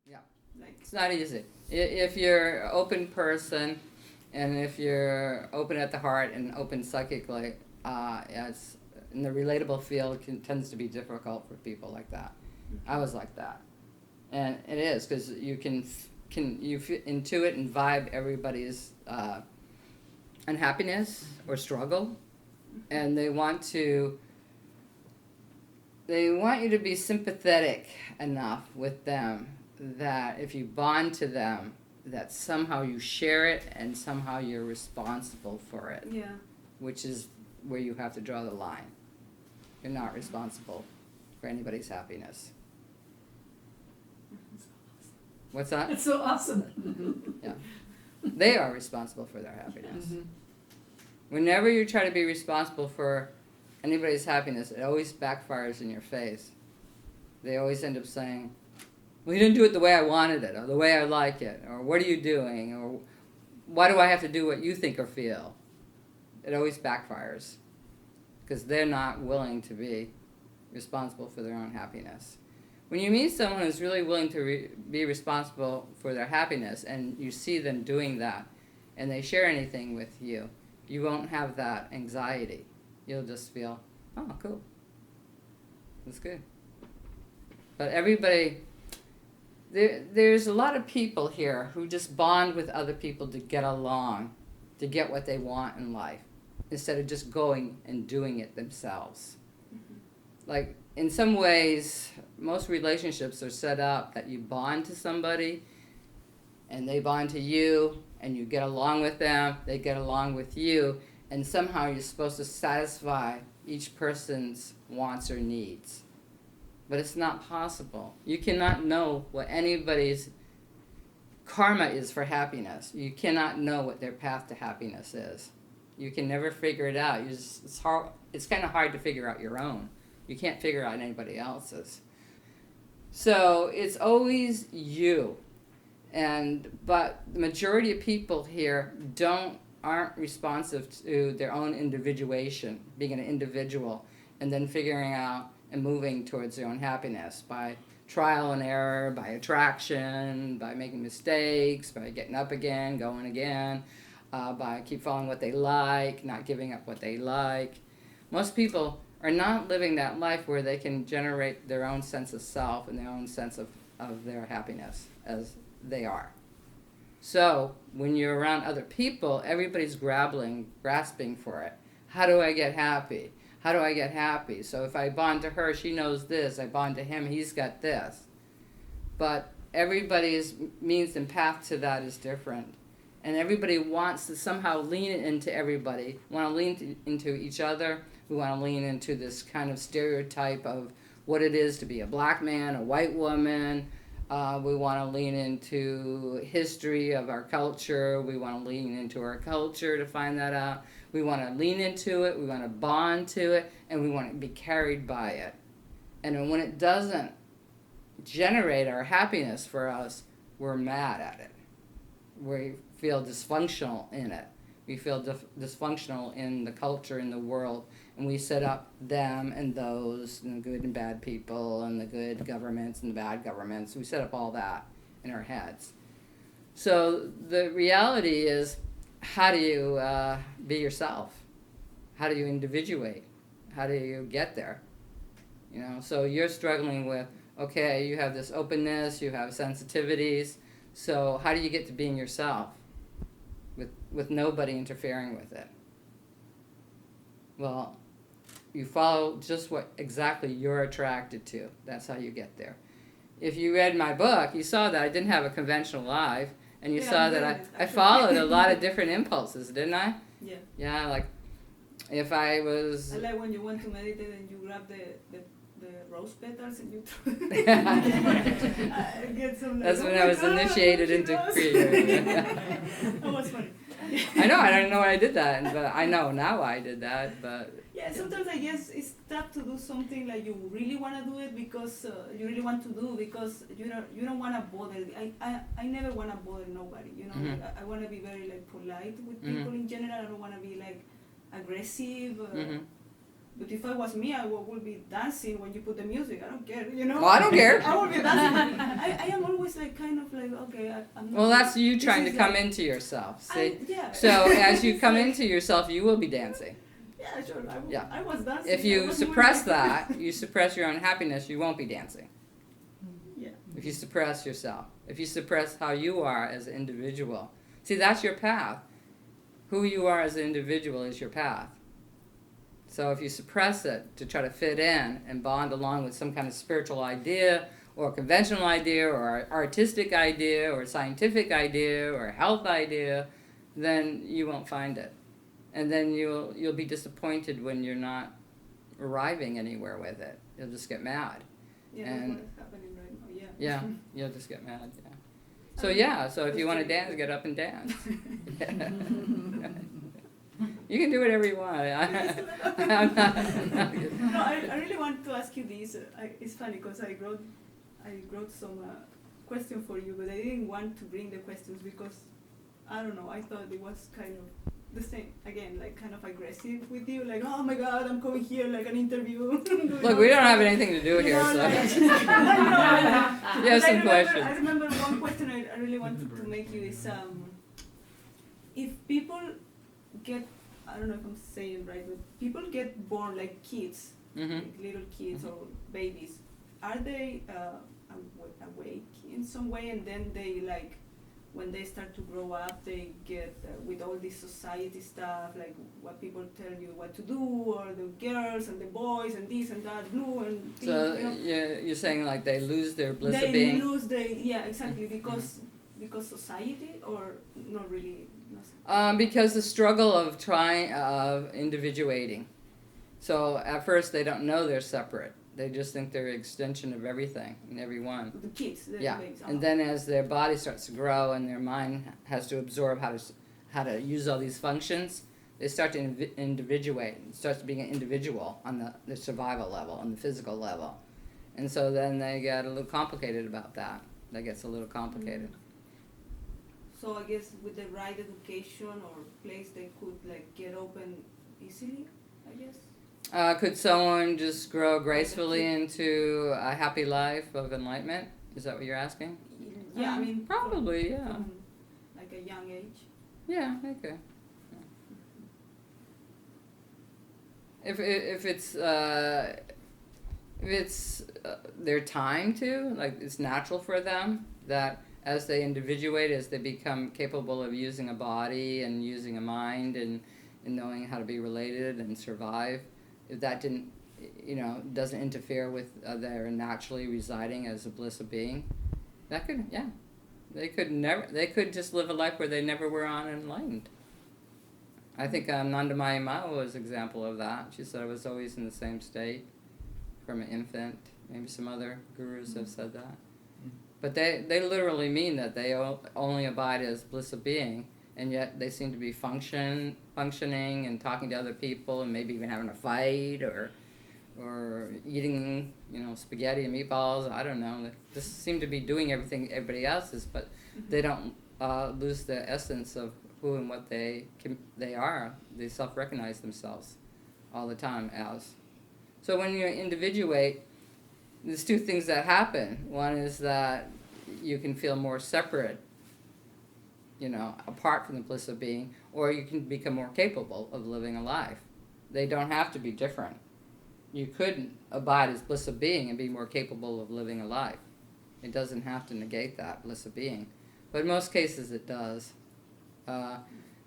Yeah. Like, It's not easy. If you're an open person, and if you're open at the heart and open psychically, it's in the relatable field tends to be difficult for people like that. I was like that, and it is because you can you intuit and vibe everybody's unhappiness or struggle, and they want you to be sympathetic enough with them that if you bond to them, that somehow you share it and somehow you're responsible for it, yeah. which is where you have to draw the line. You're not responsible for anybody's happiness. What's that? It's so awesome. Yeah. They are responsible for their happiness. Whenever you try to be responsible for anybody's happiness, it always backfires in your face. They always end up saying, well, you didn't do it the way I wanted it, or the way I like it, or what are you doing, or why do I have to do what you think or feel? It always backfires because they're not willing to be responsible for their own happiness. When you meet someone who's really willing to be responsible for their happiness and you see them doing that and they share anything with you, you won't have that anxiety. You'll just feel, oh, cool. That's good. But everybody, there's a lot of people here who just bond with other people to get along, to get what they want in life, instead of just going and doing it themselves. Like, in some ways, most relationships are set up that you bond to somebody, and they bond to you, and you get along with them, they get along with you, and somehow you're supposed to satisfy each person's wants or needs. But it's not possible. You cannot know what anybody's karma is for happiness. You cannot know what their path to happiness is. You can never figure it out. It's kind of hard to figure out your own. You can't figure out anybody else's. So it's always you. But the majority of people here aren't responsive to their own individuation, being an individual, and then figuring out and moving towards their own happiness by trial and error, by attraction, by making mistakes, by getting up again, going again, by keep following what they like, not giving up what they like. Most people are not living that life where they can generate their own sense of self and their own sense of their happiness as they are. So when you're around other people, everybody's grasping for it. How do I get happy? How do I get happy? So if I bond to her, she knows this. I bond to him, he's got this. But everybody's means and path to that is different. And everybody wants to somehow lean into everybody. We want to lean into each other. We want to lean into this kind of stereotype of what it is to be a black man, a white woman. We want to lean into history of our culture. We want to lean into our culture to find that out. We want to lean into it. We want to bond to it. And we want to be carried by it. And when it doesn't generate our happiness for us, we're mad at it. We feel dysfunctional in it. We feel dysfunctional in the culture, in the world. And we set up them and those, and the good and bad people, and the good governments and the bad governments. We set up all that in our heads. So the reality is, how do you be yourself? How do you individuate? How do you get there? So you're struggling with, okay, you have this openness, you have sensitivities. So how do you get to being yourself with nobody interfering with it? Well, you follow just what exactly you're attracted to. That's how you get there. If you read my book, you saw that I didn't have a conventional life, and you saw that I followed a lot of different impulses, didn't I? Yeah. Yeah, like if I was... I like when you went to meditate and you grab the rose petals and you get some... That's when I was initiated into creativity. That was funny. I know, I didn't know I did that, but I know now I did that, but... Yeah, sometimes I guess it's tough to do something like you really want to do it because you really want to do because you don't want to bother. I never want to bother nobody, Mm-hmm. Like, I want to be very like polite with Mm-hmm. people in general. I don't want to be like aggressive. Mm-hmm. But if I was me, I would be dancing when you put the music. I don't care, you know. Well, I don't care. I would be dancing. I am always like kind of like, okay, I'm not. Well, that's you this trying to is come like- into yourself. See? Yeah. So as you It's come like- into yourself, you will be dancing. Yeah, sure. Yeah. I was dancing. If I you was suppress moving. that, you suppress your own happiness, you won't be dancing. Yeah. If you suppress yourself, if you suppress how you are as an individual. See, that's your path. Who you are as an individual is your path. So if you suppress it to try to fit in and bond along with some kind of spiritual idea or conventional idea or artistic idea or scientific idea or health idea, then you won't find it. And then you'll be disappointed when you're not arriving anywhere with it. You'll just get mad. Yeah, And- that's what is happening right now. Yeah. Yeah, you'll just get mad, yeah. So if you want to dance, get up and dance. You can do whatever you want. I'm not No, I really want to ask you this. It's funny because I wrote some question for you, but I didn't want to bring the questions because I don't know. I thought it was kind of the same again, like kind of aggressive with you, like oh my God, I'm coming here like an interview. Look, we don't have anything to do here, so. You have some questions. I remember one question I really wanted to make you is if people get, I don't know if I'm saying it right, but people get born like kids, Mm-hmm. like little kids or babies, are they awake in some way, and then they like, when they start to grow up, they get with all this society stuff, like what people tell you what to do, or the girls and the boys and this and that, blue and pink, So you know? you're saying like they lose their bliss They of being? lose yeah, exactly, because society, or not really? Because the struggle of individuating. So at first they don't know they're separate. They just think they're an extension of everything and everyone. The kids, the Yeah, babies. and then as their body starts to grow and their mind has to absorb how to use all these functions, they start to individuate. It starts being an individual on the survival level, on the physical level. And so then they get a little complicated about that. That gets a little complicated. So I guess with the right education or place, they could like get open easily, I guess. Could someone just grow gracefully into a happy life of enlightenment? Is that what you're asking? Yeah, I mean probably, yeah. from like a young age. Yeah, okay. If it's their time to, like it's natural for them that as they individuate, as they become capable of using a body and using a mind and knowing how to be related and survive, if that didn't, doesn't interfere with their naturally residing as a bliss of being, that could, yeah. They could just live a life where they never were unenlightened. I think Nandamayi Ma was an example of that. She said I was always in the same state from an infant. Maybe some other gurus have said that. But they literally mean that they only abide as bliss of being, and yet they seem to be functioning and talking to other people and maybe even having a fight or eating, spaghetti and meatballs. I don't know. They just seem to be doing everything everybody else is, but they don't lose the essence of who and what they are. They self-recognize themselves all the time as. So when you individuate, there's two things that happen. One is that you can feel more separate, apart from the bliss of being, or you can become more capable of living a life. They don't have to be different. You could abide as bliss of being and be more capable of living a life. It doesn't have to negate that bliss of being. But in most cases it does.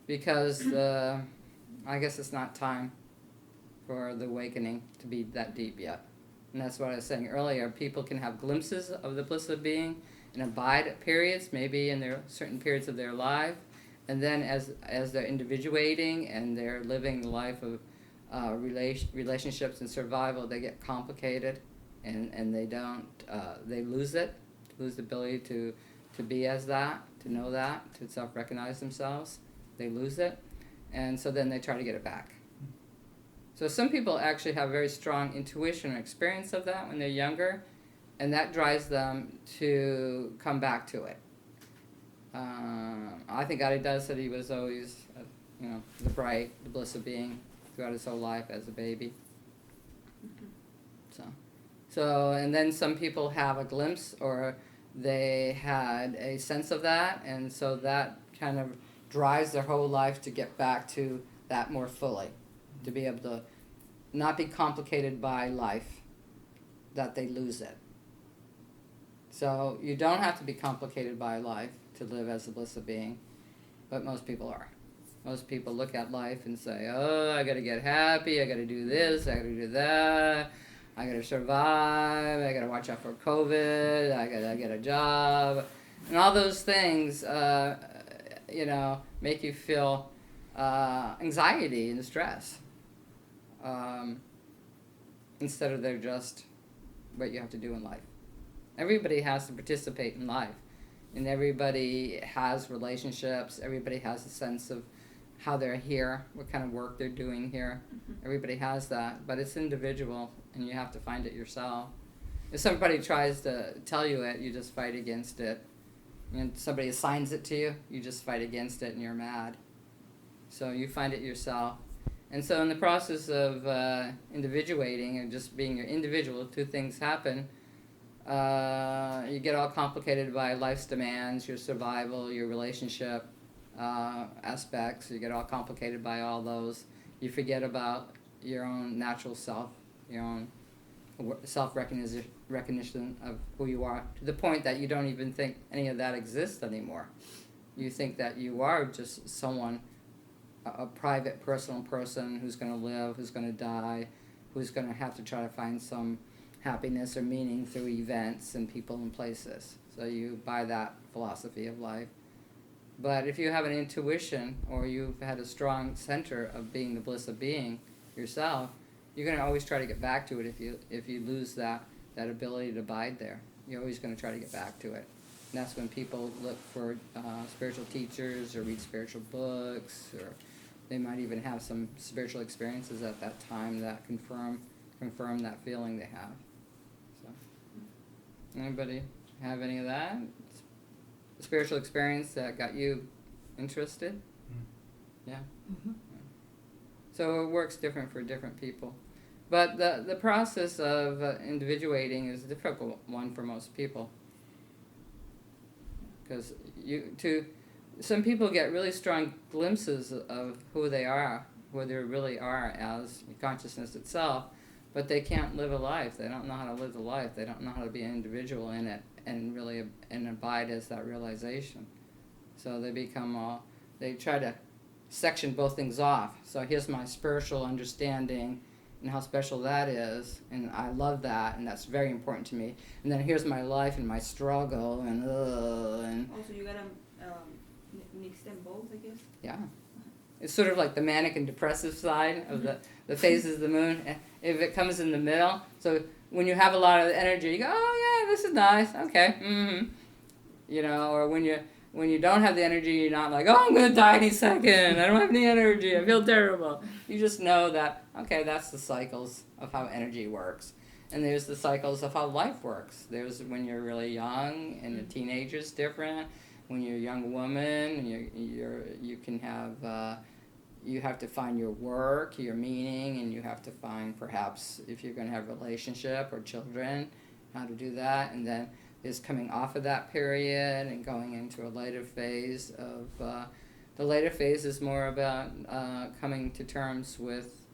Because I guess it's not time for the awakening to be that deep yet. And that's what I was saying earlier. People can have glimpses of the bliss of being and abide at periods, maybe in their certain periods of their life. And then as they're individuating and they're living the life of relationships and survival, they get complicated and they don't, they lose the ability to be as that, to know that, to self-recognize themselves. They lose it. And so then they try to get it back. So some people actually have very strong intuition or experience of that when they're younger, and that drives them to come back to it. I think Aridas said he was always, the bright, the bliss of being throughout his whole life as a baby. So, and then some people have a glimpse or they had a sense of that, and so that kind of drives their whole life to get back to that more fully, to be able to not be complicated by life, that they lose it. So you don't have to be complicated by life to live as a bliss of being, but most people are. Most people look at life and say, oh, I got to get happy, I got to do this, I got to do that, I got to survive, I got to watch out for COVID, I got to get a job. And all those things, make you feel anxiety and stress. Instead of they're just what you have to do in life. Everybody has to participate in life. And everybody has relationships. Everybody has a sense of how they're here, what kind of work they're doing here. Mm-hmm. Everybody has that, but it's individual, and you have to find it yourself. If somebody tries to tell you it, you just fight against it. And somebody assigns it to you, you just fight against it, and you're mad. So you find it yourself. And so in the process of individuating and just being your individual, two things happen. You get all complicated by life's demands, your survival, your relationship aspects. You get all complicated by all those. You forget about your own natural self, your own self-recognition of who you are, to the point that you don't even think any of that exists anymore. You think that you are just someone, a private, personal person who's going to live, who's going to die, who's going to have to try to find some happiness or meaning through events and people and places. So you buy that philosophy of life. But if you have an intuition, or you've had a strong center of being the bliss of being yourself, you're going to always try to get back to it. If you lose that ability to abide there, you're always going to try to get back to it. And that's when people look for spiritual teachers or read spiritual books, or they might even have some spiritual experiences at that time that confirm that feeling they have. So, anybody have any of that? Spiritual experience that got you interested? Yeah. Mm-hmm. So it works different for different people. But the process of individuating is a difficult one for most people. Because some people get really strong glimpses of who they are, who they really are as consciousness itself, but they can't live a life. They don't know how to live the life. They don't know how to be an individual in it and really and abide as that realization. So they try to section both things off. So here's my spiritual understanding and how special that is, and I love that, and that's very important to me. And then here's my life and my struggle, and also you gotta mix them both, I guess. Yeah, it's sort of like the manic and depressive side of the phases of the moon. If it comes in the middle, so when you have a lot of energy, you go, oh yeah, this is nice, okay, or when you don't have the energy, you're not like, oh, I'm going to die any second, I don't have any energy, I feel terrible. You just know that, okay, that's the cycles of how energy works. And there's the cycles of how life works. There's when you're really young and a teenager's different. When you're a young woman, you can have, you have to find your work, your meaning, and you have to find perhaps if you're going to have a relationship or children, how to do that. And then is coming off of that period and going into a later phase of the later phase is more about coming to terms with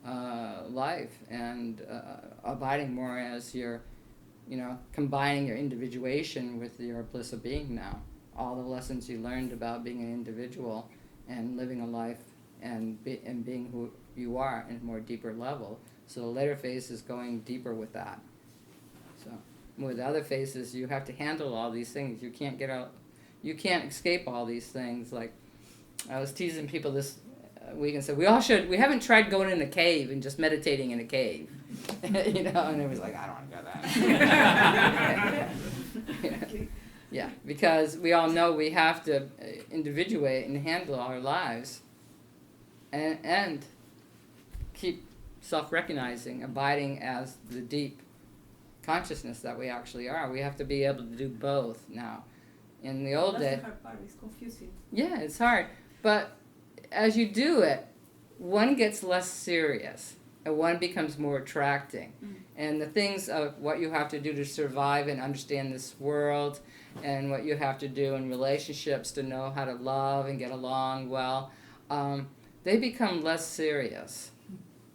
life and abiding more as you're combining your individuation with your bliss of being now. All the lessons you learned about being an individual and living a life and being who you are in a more deeper level. So the later phase is going deeper with that. So with other phases, you have to handle all these things. You can't get out. You can't escape all these things. Like I was teasing people this week and said, we haven't tried going in a cave and just meditating in a cave. And it was like, I don't want to go that. Yeah, because we all know we have to individuate and handle our lives and keep self-recognizing, abiding as the deep consciousness that we actually are. We have to be able to do both now. In the old days, that's the hard part. It's confusing. Yeah, it's hard. But as you do it, one gets less serious. and one becomes more attracting. And the things of what you have to do to survive and understand this world, and what you have to do in relationships to know how to love and get along well, they become less serious.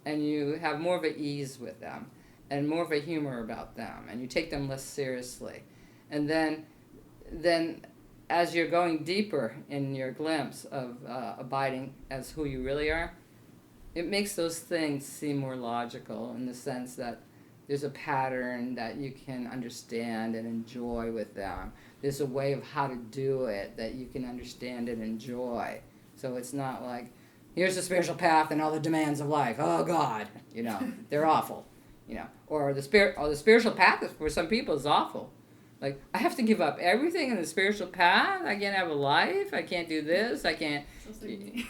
And you have more of an ease with them, and more of a humor about them, and you take them less seriously. And then as you're going deeper in your glimpse of abiding as who you really are, it makes those things seem more logical, in the sense that there's a pattern that you can understand and enjoy with them. There's a way of how to do it that you can understand and enjoy. So it's not like, here's the spiritual path and all the demands of life. Oh God, they're awful, Or the spiritual path for some people is awful. Like, I have to give up everything in the spiritual path. I can't have a life. I can't do this. I can't.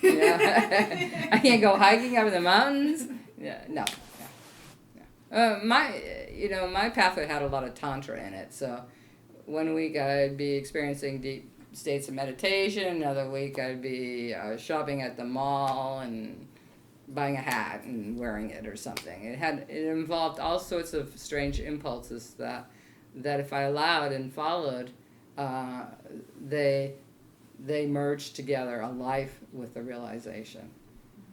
I can't go hiking up in the mountains. Yeah, no. My pathway had a lot of tantra in it. So, one week I'd be experiencing deep states of meditation. Another week I'd be shopping at the mall and buying a hat and wearing it or something. It involved all sorts of strange impulses that if I allowed and followed, they merged together, a life with a realization.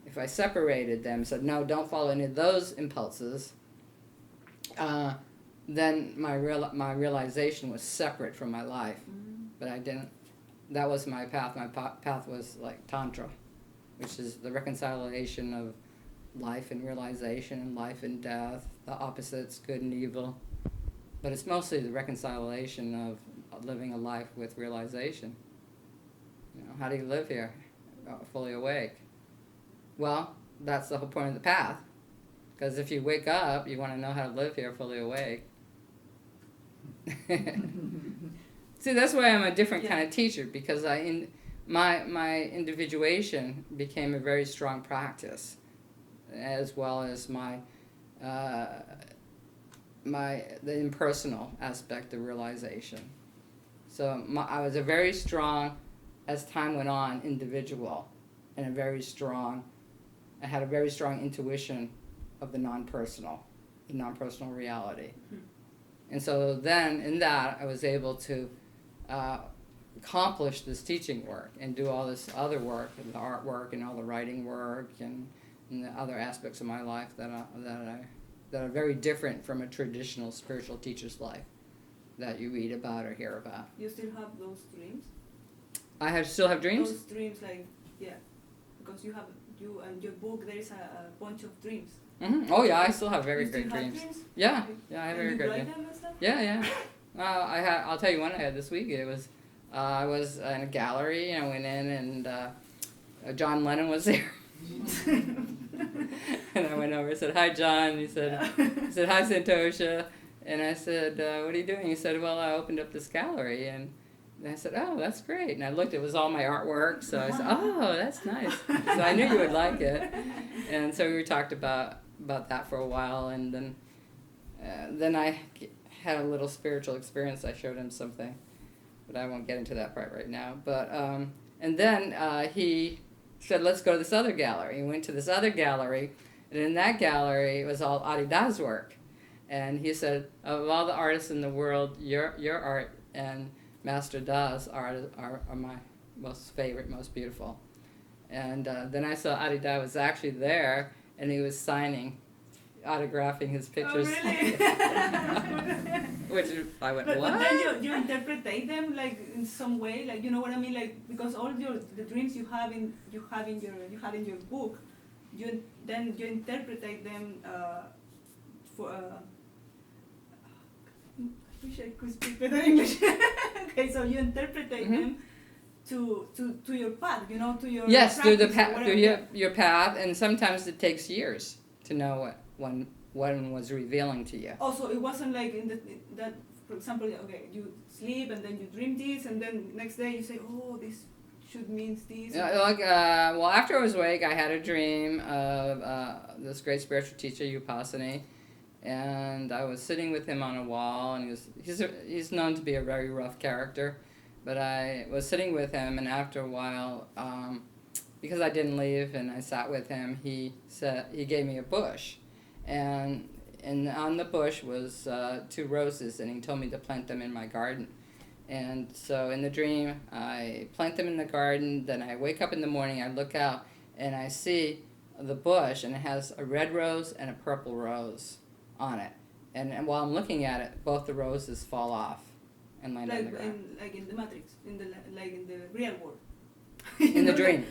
If I separated them, said, no, don't follow any of those impulses, then my realization was separate from my life. But I didn't. That was my path. My path was like Tantra, which is the reconciliation of life and realization, and life and death, the opposites, good and evil. But it's mostly the reconciliation of living a life with realization. How do you live here fully awake? Well, that's the whole point of the path. Because if you wake up, you want to know how to live here fully awake. See, that's why I'm a different kind of teacher, because my individuation became a very strong practice, as well as the impersonal aspect of realization. So I was a very strong, as time went on, individual, and I had a very strong intuition of the non-personal reality. And so then, in that, I was able to accomplish this teaching work and do all this other work, and the artwork and all the writing work and the other aspects of my life that are very different from a traditional spiritual teacher's life that you read about or hear about. You still have those dreams? I still have dreams? Those dreams, because you and your book, there is a bunch of dreams. Mm-hmm. Oh yeah, I still have very great dreams. Yeah, I have very great dreams. Them and stuff? Yeah. I'll tell you one I had this week. It was I was in a gallery, and I went in, and John Lennon was there. And I went over and said, "Hi, John." He said, "Hi, Santosha." And I said, "What are you doing?" He said, "Well, I opened up this gallery." And I said, "Oh, that's great." And I looked, it was all my artwork. So I said, "Oh, that's nice." So I knew you would like it. And so we talked about that for a while. And then I had a little spiritual experience. I showed him something, but I won't get into that part right now. But and then he said, "Let's go to this other gallery." He went to this other gallery, and in that gallery, it was all Arida's work. And he said, "Of all the artists in the world, your art and Master Da's art are my most favorite, most beautiful." And then I saw Arida was actually there, and he was autographing his pictures. Oh, really? Which I went, but what? But then you interpret them like in some way, like, you know what I mean, like, because all the dreams you have in your book, you interpret them for. I wish I could speak better English. Okay, so you interpret them to your path, to your yes, through the path, through your path, and sometimes it takes years to know what one was revealing to you. Also, it wasn't like that. For example, okay, you sleep and then you dream this, and then next day you say, "Oh, this should mean this." Well, after I was awake, I had a dream of this great spiritual teacher, Upasani, and I was sitting with him on a wall, and he's known to be a very rough character, but I was sitting with him, and after a while, because I didn't leave and I sat with him, he gave me a bush, and on the bush was 2 roses, and he told me to plant them in my garden. And so in the dream, I plant them in the garden. Then I wake up in the morning, I look out, and I see the bush, and it has a red rose and a purple rose on it. And while I'm looking at it, both the roses fall off and land on the ground. Like in the Matrix, like in the real world. In the dream.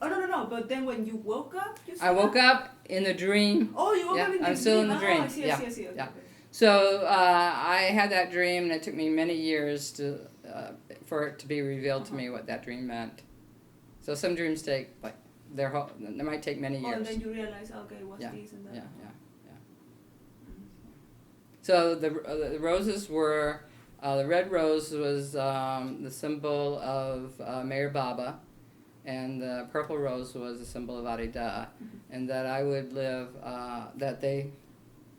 No. But then when you woke up, I woke up in the dream. Oh, you woke up in the dream. I'm still in the dream. I see. Okay. So I had that dream, and it took me many years for it to be revealed to me what that dream meant. So some dreams take they might take many years. And then you realize, okay, what's this and that. Yeah. So the roses were, the red rose was the symbol of Mayor Baba, and the purple rose was a symbol of Adida, and that I would live,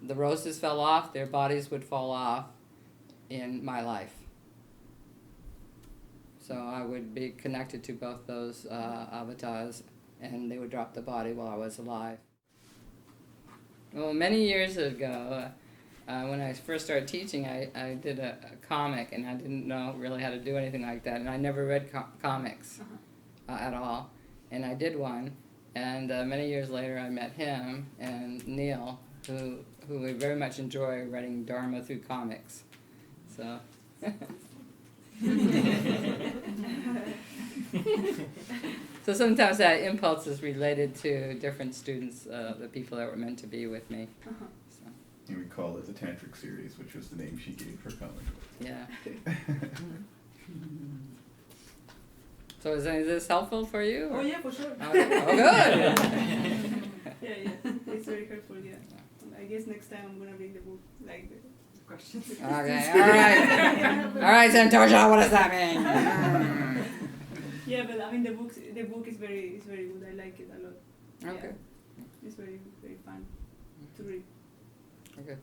the roses fell off, their bodies would fall off in my life. So I would be connected to both those avatars, and they would drop the body while I was alive. Well, many years ago, when I first started teaching, I did a comic, and I didn't know really how to do anything like that, and I never read comics at all, and I did one, and many years later I met him and Neil, who would very much enjoy writing Dharma through comics. So. So sometimes that impulse is related to different students, the people that were meant to be with me. So. You recall it the Tantric series, which was the name she gave her comic book. Yeah. So is any of this helpful for you? Oh yeah, for sure. Oh, good. Yeah. It's very helpful. Yeah. I guess next time I'm gonna bring the book, like the questions. Okay. All right, Santosha. What does that mean? Yeah, but I mean the book is very good. I like it a lot. Okay. Yeah. It's very fun to read. Okay.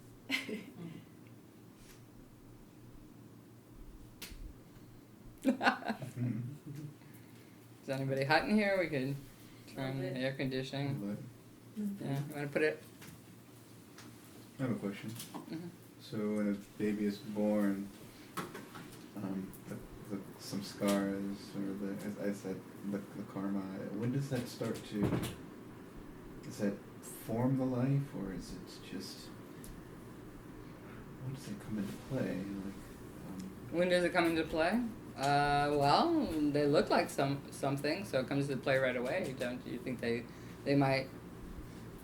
Is anybody hot in here? We could turn the air conditioning. Yeah, you want to put it? I have a question. Mm-hmm. So when a baby is born, some scars, or as I said, the karma, when does that start to, does that form the life, or is it just, when does it come into play? When does it come into play? Well, they look like something, so it comes into play right away. Don't you think they might?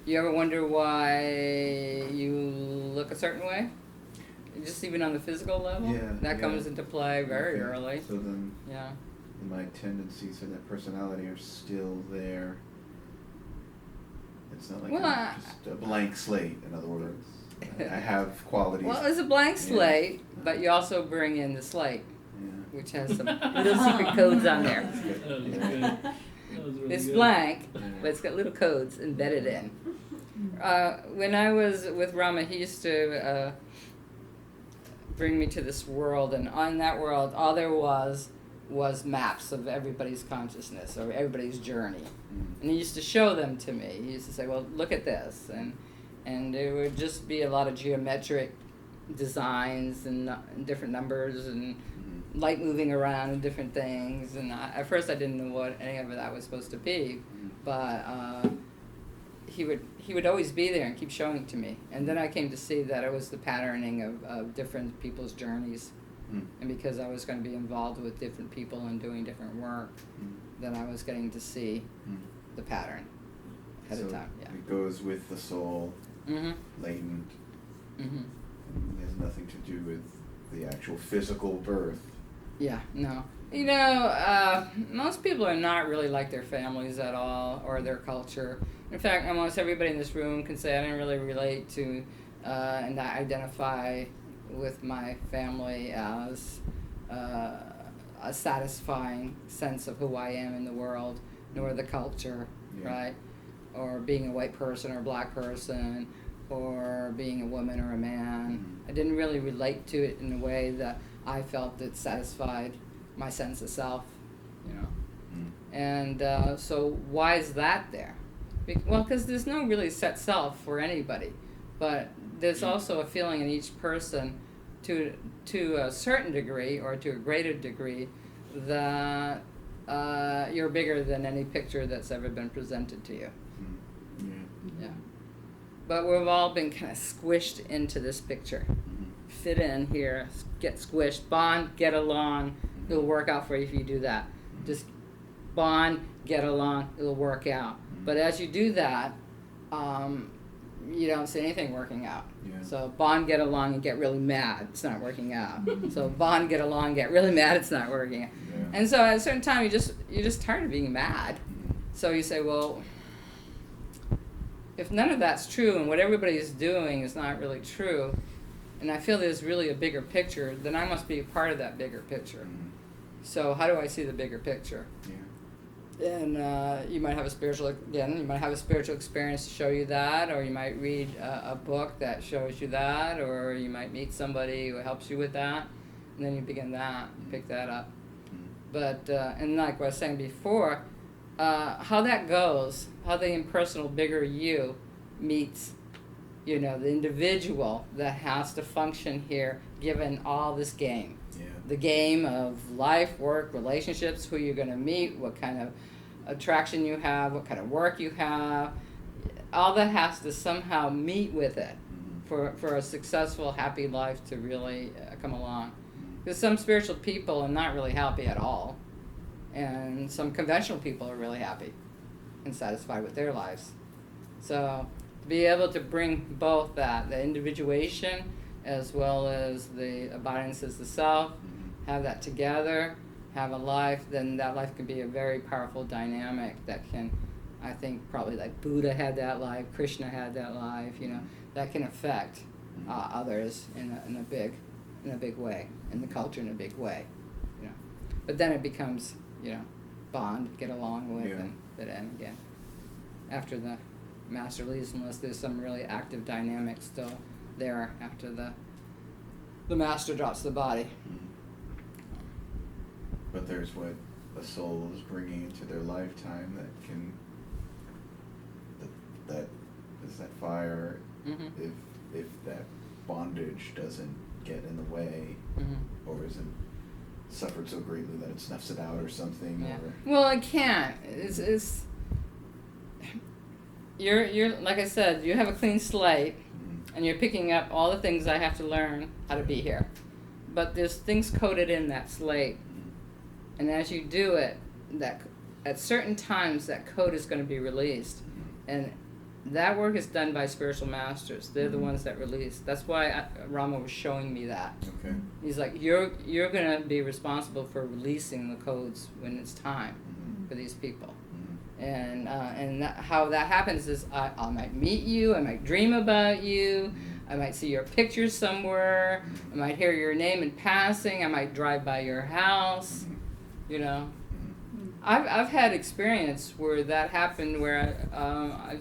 You ever wonder why you look a certain way? Just even on the physical level? Yeah. That comes into play very early. So then, yeah. My tendencies and that personality are still there. It's not like I'm just a blank slate, in other words. I have qualities. Well, it's a blank slate, but you also bring in the slate, which has some little secret codes on there. It's blank, but it's got little codes embedded in. When I was with Rama, he used to bring me to this world, and on that world, all there was maps of everybody's consciousness or everybody's journey. And he used to show them to me. He used to say, well, look at this. And there would just be a lot of geometric designs and different numbers and light moving around and different things. And at first I didn't know what any of that was supposed to be, but he would always be there and keep showing it to me. And then I came to see that it was the patterning of different people's journeys. And because I was going to be involved with different people and doing different work, then I was getting to see the pattern ahead of time. Yeah. It goes with the soul, latent. It has nothing to do with the actual physical birth. Yeah, no. You know, most people are not really like their families at all or their culture. In fact, almost everybody in this room can say I didn't really relate to and I identify with my family as a satisfying sense of who I am in the world, nor the culture, right? Or being a white person or a black person, or being a woman or a man. I didn't really relate to it in a way that I felt it satisfied my sense of self, you know. And so why is that there? Well, because there's no really set self for anybody. but there's also a feeling in each person to a certain degree or to a greater degree that you're bigger than any picture that's ever been presented to you. Yeah. But we've all been kind of squished into this picture. Fit in here, get squished, bond, get along. It'll work out for you if you do that. Just bond, get along, it'll work out. But as you do that, you don't see anything working out. Yeah. So bond, get along, and get really mad, it's not working out. So bond, get along, get really mad, it's not working out. Yeah. And so at a certain time, you're just tired of being mad. So you say, well, if none of that's true and what everybody's doing is not really true, and I feel there's really a bigger picture, then I must be a part of that bigger picture. So how do I see the bigger picture? Yeah. And you might have a spiritual experience to show you that, or you might read a book that shows you that, or you might meet somebody who helps you with that, and then you begin that, pick that up. But and like what I was saying before, how that goes, how the impersonal bigger you meets, the individual that has to function here given all this game. Yeah. The game of life, work, relationships, who you're going to meet, what kind of attraction you have, what kind of work you have. All that has to somehow meet with it for a successful, happy life to really come along. Because some spiritual people are not really happy at all. And some conventional people are really happy and satisfied with their lives. So to be able to bring both that, the individuation as well as the abidance as the self, have that together, have a life, then that life can be a very powerful dynamic that can, I think probably like Buddha had that life, Krishna had that life, that can affect others in a big way, in the culture in a big way. But then it becomes, bond, get along with, and fit in again. After the master leaves, unless there's some really active dynamic still there after the master drops the body. But there's what a soul is bringing into their lifetime that can, that is that fire. If that bondage doesn't get in the way, or isn't suffered so greatly that it snuffs it out or something. Yeah. Or Well, it can't. You're like I said, you have a clean slate, and you're picking up all the things I have to learn how to be here. But there's things coded in that slate, and as you do it, that at certain times that code is going to be released, and that work is done by spiritual masters. They're the ones that release. That's why Rama was showing me that. Okay. He's like, you're going to be responsible for releasing the codes when it's time for these people. And how that happens is I might meet you, I might dream about you, I might see your picture somewhere, I might hear your name in passing, I might drive by your house, I've had experience where that happened where I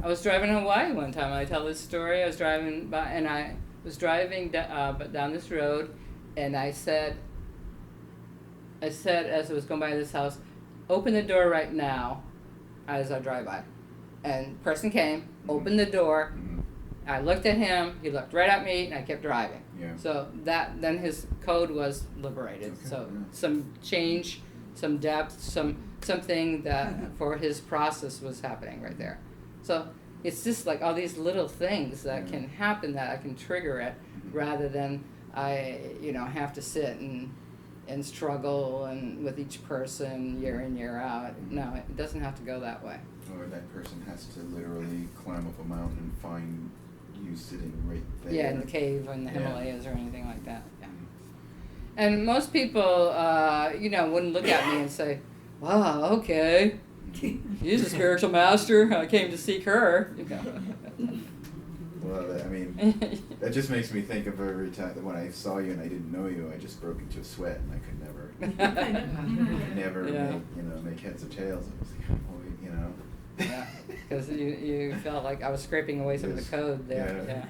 was driving in Hawaii one time. I tell this story. I was driving by, and I was driving down this road, and I said as I was going by this house, open the door right now as I drive by. And person came, opened the door, I looked at him, he looked right at me, and I kept driving. Yeah. So then his code was liberated. Okay. So some change, some depth, something that for his process was happening right there. So it's just like all these little things that can happen that I can trigger it, rather than I have to sit and struggle and with each person year in, year out. No, it doesn't have to go that way. Or that person has to literally climb up a mountain and find you sitting right there. Yeah, in the cave or in the Himalayas or anything like that. Yeah. And most people, wouldn't look at me and say, "Wow, okay, she's a spiritual master. I came to seek her." Well, I mean, that just makes me think of every time that when I saw you and I didn't know you, I just broke into a sweat and I could never make heads or tails. I was like, Yeah, because you felt like I was scraping away some of the code there.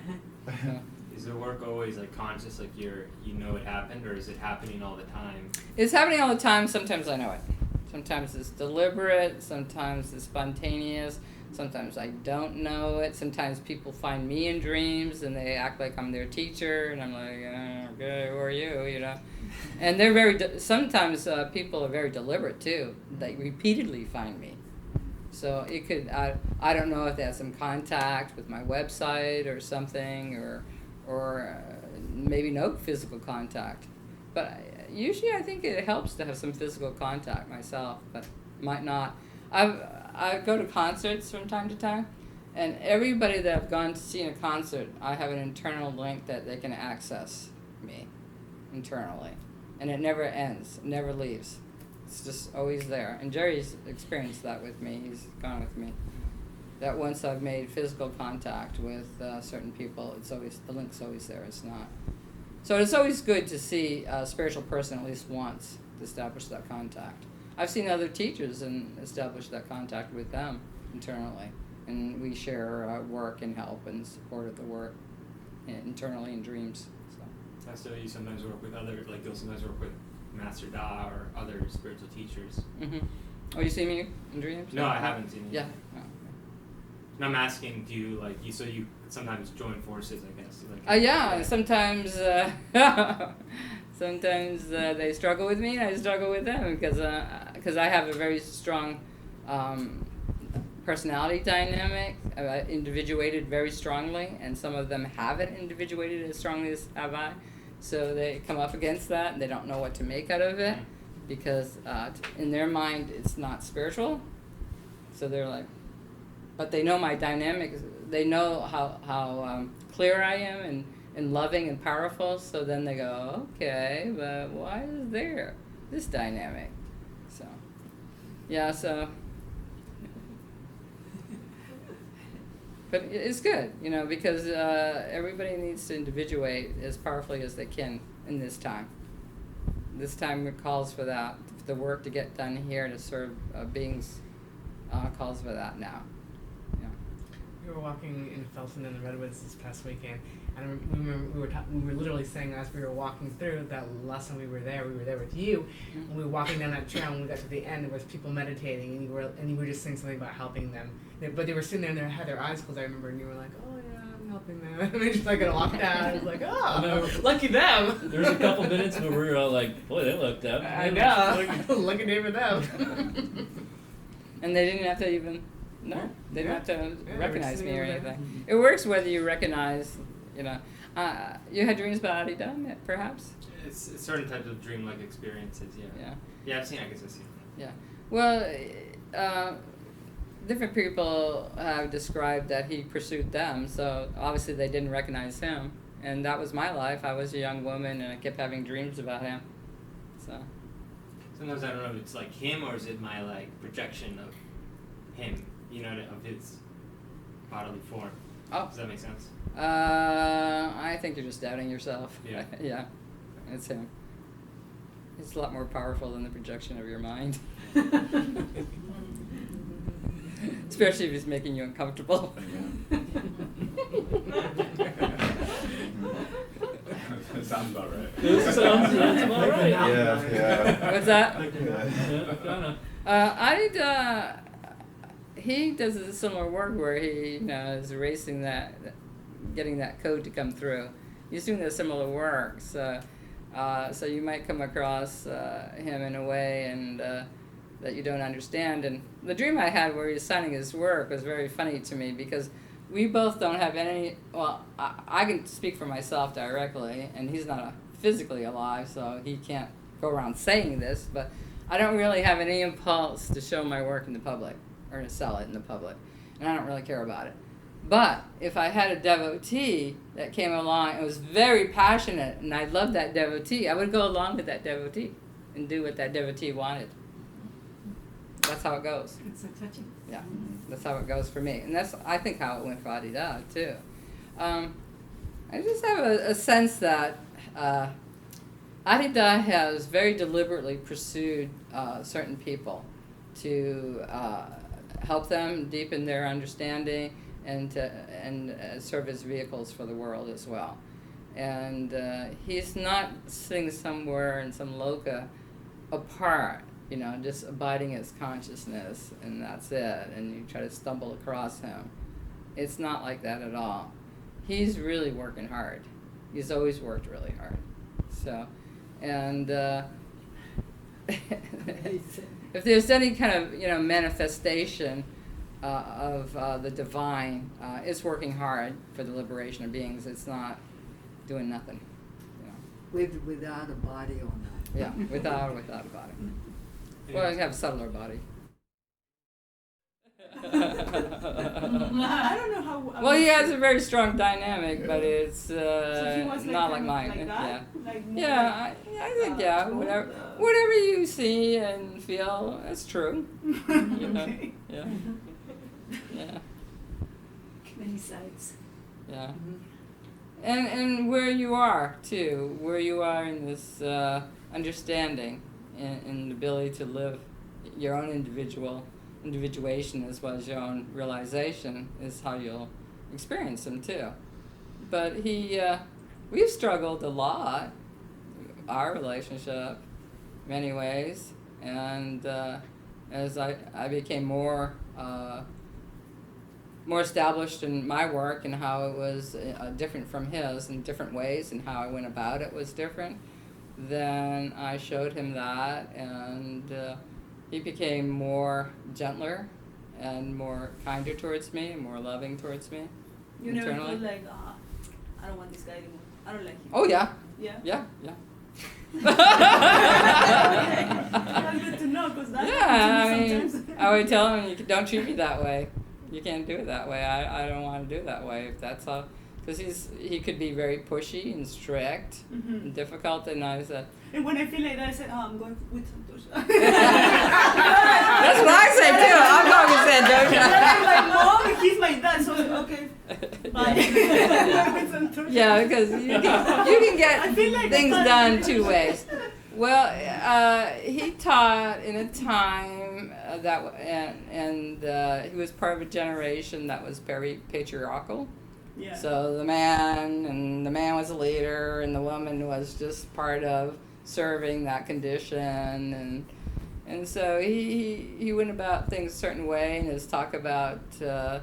Yeah. Is the work always like conscious, like you know it happened, or is it happening all the time? It's happening all the time. Sometimes I know it. Sometimes it's deliberate. Sometimes it's spontaneous. Sometimes I don't know it. Sometimes people find me in dreams and they act like I'm their teacher, and I'm like, okay, who are you? You know, and they're very. Sometimes people are very deliberate too. They repeatedly find me. So it could. I don't know if they have some contact with my website or something, or maybe no physical contact. But usually I think it helps to have some physical contact myself, but might not. I go to concerts from time to time, and everybody that I've gone to see in a concert, I have an internal link that they can access me internally. And it never ends, it never leaves. It's just always there. And Jerry's experienced that with me. He's gone with me. That once I've made physical contact with certain people, it's always, the link's always there. It's not. So it's always good to see a spiritual person at least once to establish that contact. I've seen other teachers and establish that contact with them internally, and we share work and help and support of the work internally in dreams. So you sometimes work with other, like you'll sometimes work with Master Da or other spiritual teachers. Mm-hmm. Oh, you see me in dreams? No, I haven't seen you. Yeah. Oh, okay. And I'm asking, do you like you? So you sometimes join forces, I guess. Like, Yeah. Sometimes. Sometimes they struggle with me, and I struggle with them because I have a very strong personality dynamic, individuated very strongly, and some of them haven't individuated as strongly as have I. So they come up against that, and they don't know what to make out of it because in their mind it's not spiritual. So they're like, but they know my dynamic. They know how clear I am and loving and powerful, so then they go, okay, but why is there this dynamic? So, yeah, so, but it's good, you know, because everybody needs to individuate as powerfully as they can in this time. This time calls for that. The work to get done here to serve beings calls for that now. Yeah. We were walking in Felton in the Redwoods this past weekend, and we were literally saying as we were walking through that last time we were there with you, and we were walking down that trail, and we got to the end, there was people meditating, and you were just saying something about helping them, but they were sitting there and they had their eyes closed, I remember, and you were like, oh yeah, I'm helping them, and they just like gonna walk down, I was like, oh, lucky them. There was a couple minutes where we were all like, boy, they looked up. I know, lucky day for them. And they didn't have to even, no, they didn't have to Yeah, recognize they me were or there. anything. It works whether you recognize, you know. You had dreams about Adidam, perhaps? it's certain types of dreamlike experiences. Yeah. Yeah. Yeah, I've seen. I guess I've seen. Yeah. Well, different people have described that he pursued them, so obviously they didn't recognize him. And that was my life. I was a young woman, and I kept having dreams about him. So. Sometimes I don't know if it's like him or is it my like projection of him, you know, of his bodily form. Oh. Does that make sense? I think you're just doubting yourself. Yeah. Yeah, it's him. It's a lot more powerful than the projection of your mind. Especially if he's making you uncomfortable. That sounds about right. That sounds about right. Yeah. What's that? Kinda. He does a similar work where he, is erasing that, getting that code to come through. He's doing a similar work, so you might come across him in a way and that you don't understand. And the dream I had where he was signing his work was very funny to me because we both don't have any. Well, I can speak for myself directly, and he's not physically alive, so he can't go around saying this. But I don't really have any impulse to show my work in the public or to sell it in the public, and I don't really care about it. But if I had a devotee that came along and was very passionate, and I loved that devotee, I would go along with that devotee and do what that devotee wanted. That's how it goes. It's so touching. Yeah, that's how it goes for me, and that's I think how it went for Adida too. I just have a sense that Adida has very deliberately pursued certain people to help them deepen their understanding and serve as vehicles for the world as well. And he's not sitting somewhere in some loka apart, just abiding as consciousness, and that's it, and you try to stumble across him. It's not like that at all. He's really working hard. He's always worked really hard. So, and if there's any kind of manifestation of the divine, it's working hard for the liberation of beings. It's not doing nothing. Without a body or not. Yeah, without a body. Well, you have a subtler body. I don't know how. Well, he has a very strong dynamic, but it's So he was not like kind of mine. like that? Like more Yeah, like, I think whatever you see and feel, it's true. Okay. Yeah. Yeah. Many sides. Yeah. And where you are too, where you are in this understanding and the ability to live your own individuation as well as your own realization is how you'll experience them too. But we've struggled a lot, our relationship, many ways, and as I became more established in my work and how it was different from his in different ways, and how I went about it was different, then I showed him that, and he became more gentler and more kinder towards me and more loving towards me. You never internally. felt like, I don't want this guy anymore. I don't like him. Oh yeah. Yeah. Yeah. That's good to know, because that Yeah, happens I to me mean, sometimes. I would tell him, don't treat me that way. You can't do it that way. I don't want to do it that way. If that's how, because he could be very pushy and strict and difficult, and I said, And when I feel like that, I said, I'm going with Santosha. that's what I say too. I'm going with Santosha. I'm like, Mom, he's my dad, so okay, bye. With Santosha. Yeah, because you can I get feel like things I'm done not- two ways. Well, he taught in a time and he was part of a generation that was very patriarchal. Yeah. So the man was a leader, and the woman was just part of serving that condition, and so he went about things a certain way, and his talk about the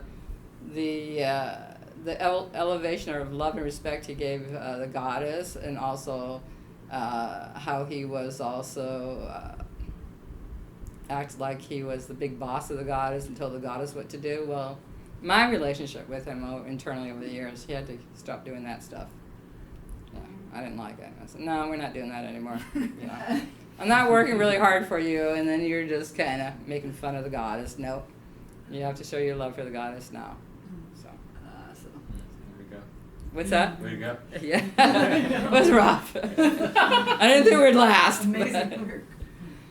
elevation of love and respect he gave the goddess, and also how he was also act like he was the big boss of the goddess and told the goddess what to do. Well, my relationship with him internally over the years, he had to stop doing that stuff. Yeah, I didn't like it. I said, no, we're not doing that anymore. I'm not working really hard for you, and then you're just kind of making fun of the goddess. Nope. You have to show your love for the goddess now. So. Awesome. There we go. What's that? Way to go. Yeah. It was rough. I didn't think we'd last. Amazing work.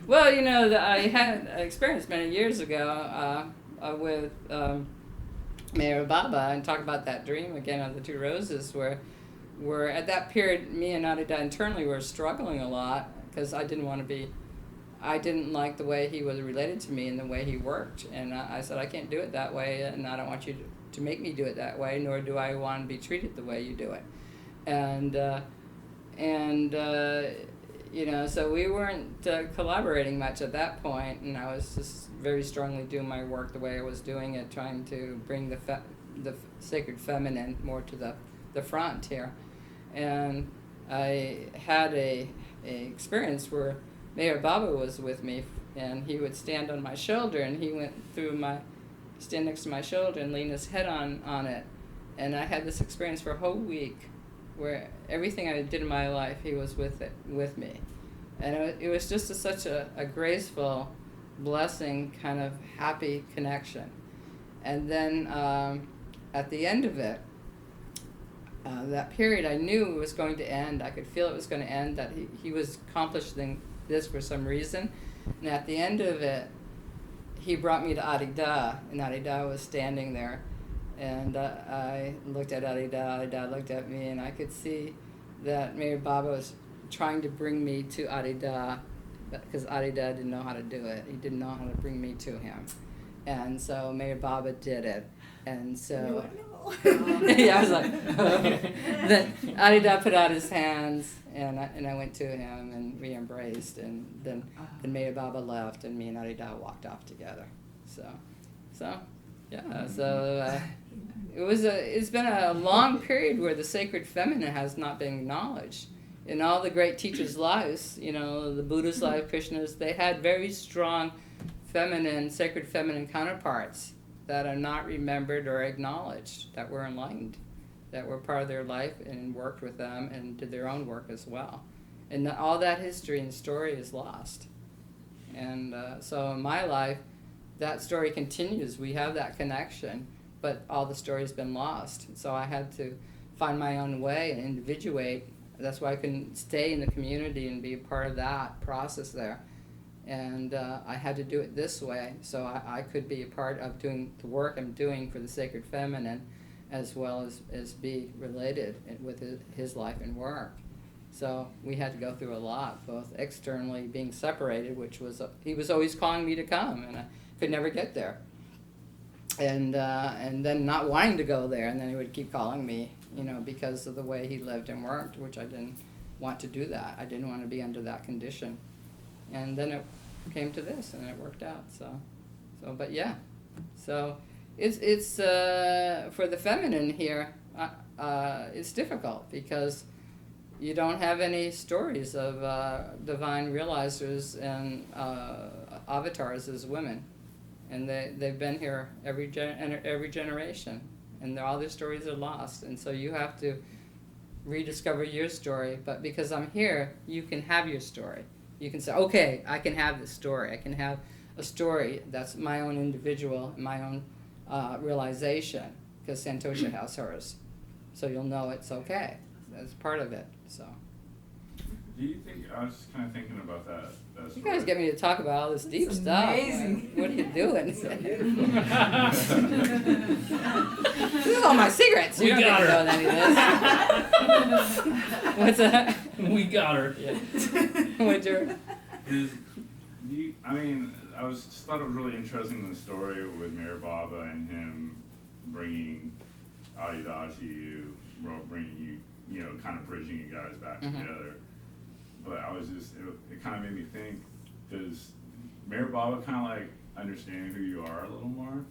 Well, I had an experience many years ago with Mayor Baba, and talk about that dream again of the two roses, where at that period, me and Adida internally were struggling a lot, because I didn't like the way he was related to me and the way he worked, and I said, I can't do it that way, and I don't want you to make me do it that way, nor do I want to be treated the way you do it. So we weren't collaborating much at that point, and I was just very strongly doing my work the way I was doing it, trying to bring the sacred feminine more to the front here. And I had a experience where Mayor Baba was with me, and he would stand on my shoulder, and he went stand next to my shoulder and lean his head on it. And I had this experience for a whole week where everything I did in my life, he was with me. And it was just such a graceful, blessing, kind of happy connection. And then at the end of it, that period, I knew it was going to end. I could feel it was going to end, that he was accomplishing this for some reason. And at the end of it, he brought me to Adida, and Adida was standing there. And I looked at Adida looked at me, and I could see that Mayor Baba was trying to bring me to Adida, because Adida didn't know how to do it. He didn't know how to bring me to him. And so Mayor Baba did it. And so, yeah, I was like, then Adida put out his hands, and I went to him, and we embraced, and then Maya Baba left, and me and Arida walked off together. So it's been a long period where the sacred feminine has not been acknowledged. In all the great teachers' lives, the Buddha's life, Krishna's, they had very strong sacred feminine counterparts that are not remembered or acknowledged, that were enlightened, that were part of their life and worked with them and did their own work as well. And all that history and story is lost. And so in my life, that story continues. We have that connection, but all the story's been lost. So I had to find my own way and individuate. That's why I couldn't stay in the community and be a part of that process there. And I had to do it this way, so I could be a part of doing the work I'm doing for the sacred feminine, as well as be related with his life and work. So we had to go through a lot, both externally being separated, which was, he was always calling me to come, and I could never get there. And then not wanting to go there, and then he would keep calling me, because of the way he lived and worked, which I didn't want to do that. I didn't want to be under that condition. And then it came to this, and it worked out. But yeah, so it's for the feminine here. It's difficult because you don't have any stories of divine realizers and avatars as women, and they've been here every generation, and all their stories are lost, and so you have to rediscover your story. But because I'm here, you can have your story. You can say, okay, I can have this story. I can have a story that's my own individual, my own realization, because Santosha has hers. So you'll know it's okay. That's part of it. So. Do you think, I was kind of thinking about that You story. guys get me to talk about all this deep It's stuff. amazing. What are you doing? This is all my secrets. We You don't got get to her. know any of this. What's that? We got her. Yeah. What's your... I just thought it was really interesting, the story with Mayor Baba and him bringing Arida to you, bringing you, kind of bridging you guys back together. But I was just, it kind of made me think, does Mayor Baba kind of like understand who you are a little more?